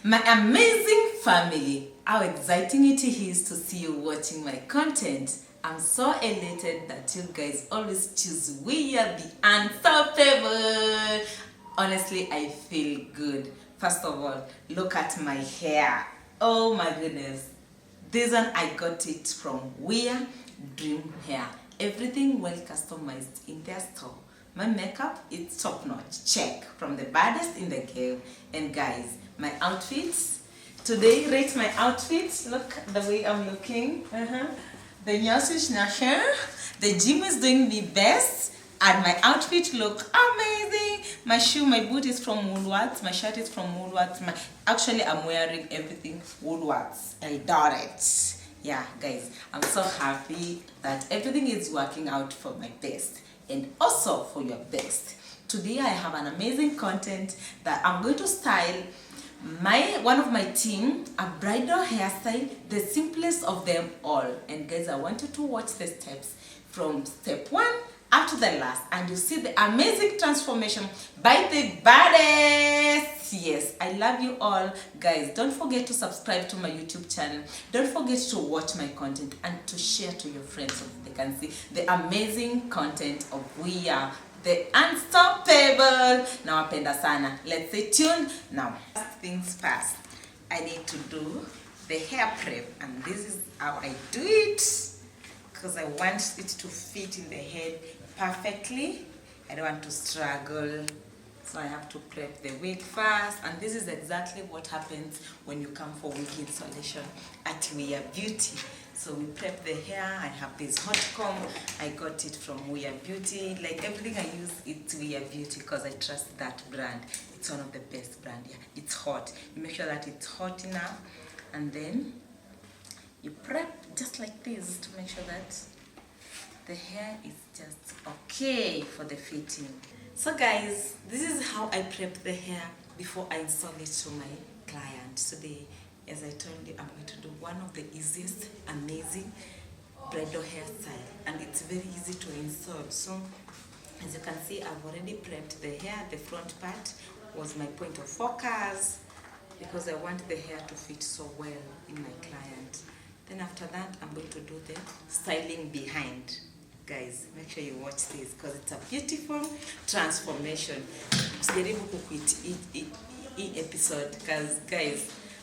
My amazing family, how exciting it is to see you watching my content. I'm so elated that you guys always choose Wia the Unstoppable. Honestly, I feel good. First of all, look at my hair. Oh my goodness. This one I got it from Wia Dream Hair. Everything well customized in their store. My makeup is top notch. Check from the baddest in the game. And guys, my outfits. Today, rate my outfits. Look the way I'm looking. The Nyasish Nasher. The gym is doing me best. And my outfit look amazing. My shoe, my boot is from Woolworths. My shirt is from Woolworths. Actually, I'm wearing everything Woolworths. Eldoret. Yeah, guys, I'm so happy that everything is working out for my best and also for your best. Today, I have an amazing content that I'm going to style one of my team a bridal hairstyle, the simplest of them all. And guys, I want you to watch the steps from step 1 up to the last, and you see the amazing transformation by the baddest. Yes, I love you all, guys. Don't forget to subscribe to my YouTube channel. Don't forget to watch my content and to share to your friends so they can see the amazing content of Wia the Unstoppable. Now apenda sana. Let's stay tuned. Now, first things first, I need to do the hair prep, and this is how I do it because I want it to fit in the head perfectly. I don't want to struggle, so I have to prep the wig first. And this is exactly what happens when you come for wig installation at Wia Beauty. So we prep the hair. I have this hot comb. I got it from Wia Beauty. Like everything I use, it's Wia Beauty because I trust that brand. It's one of the best brand. Yeah, it's hot. You make sure that it's hot enough, and then you prep just like this to make sure that the hair is just okay for the fitting. So guys, this is how I prep the hair before I install it to my client. Today, as I told you, I'm going to do one of the easiest, amazing bridal hairstyle, and it's very easy to install. So as you can see, I've already prepped the hair. The front part was my point of focus because I want the hair to fit so well in my client. Then after that, I'm going to do the styling behind. Guys, make sure you watch this because it's a beautiful transformation. Usijaribu kuquit hii episode because guys,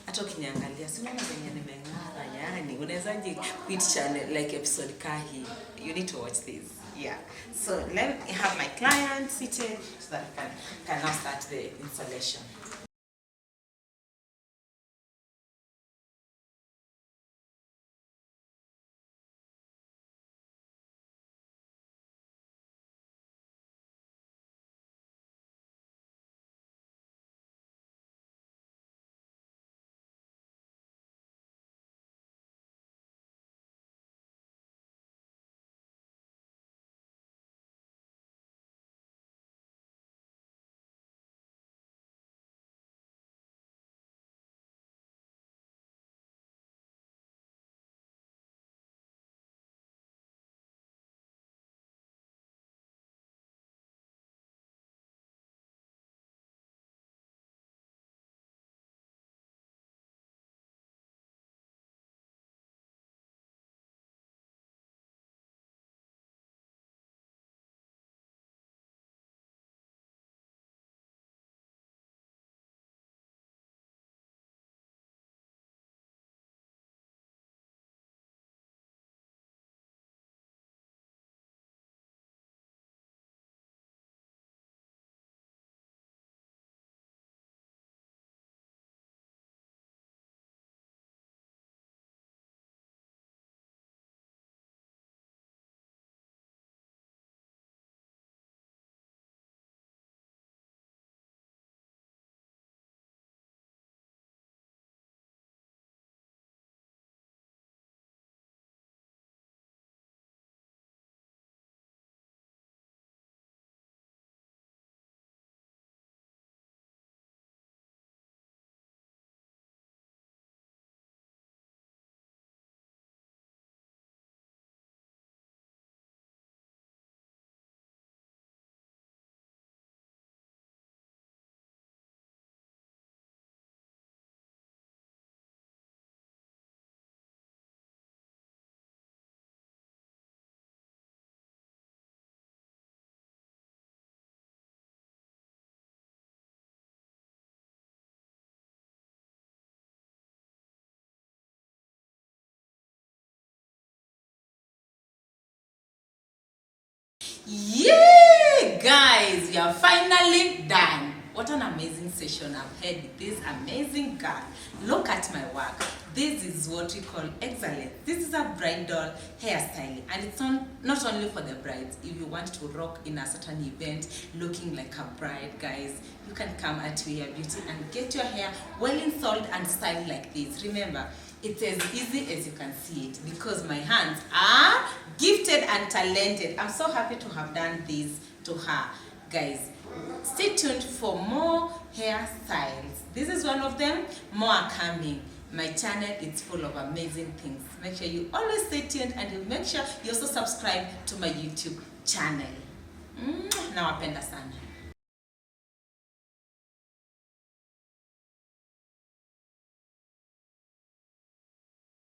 hata ukiniangalia sinaona venye nimeng'ara, yani unawezaje quit channel like episode kahi. You need to watch this. Yeah. So let me have my client seated so that I can now start the installation. are finally done. What an amazing session I've had with this amazing girl. Look at my work. This is what we call excellence. This is a bridal hairstyle, and it's not only for the brides. If you want to rock in a certain event looking like a bride, guys, you can come at Wia Beauty and get your hair well installed and styled like this. Remember, it's as easy as you can see it because my hands are gifted and talented. I'm so happy to have done this to her. Guys, stay tuned for more hairstyles. This is one of them. More are coming. My channel is full of amazing things. Make sure you always stay tuned, and you make sure you also subscribe to my YouTube channel. Nawapenda sana.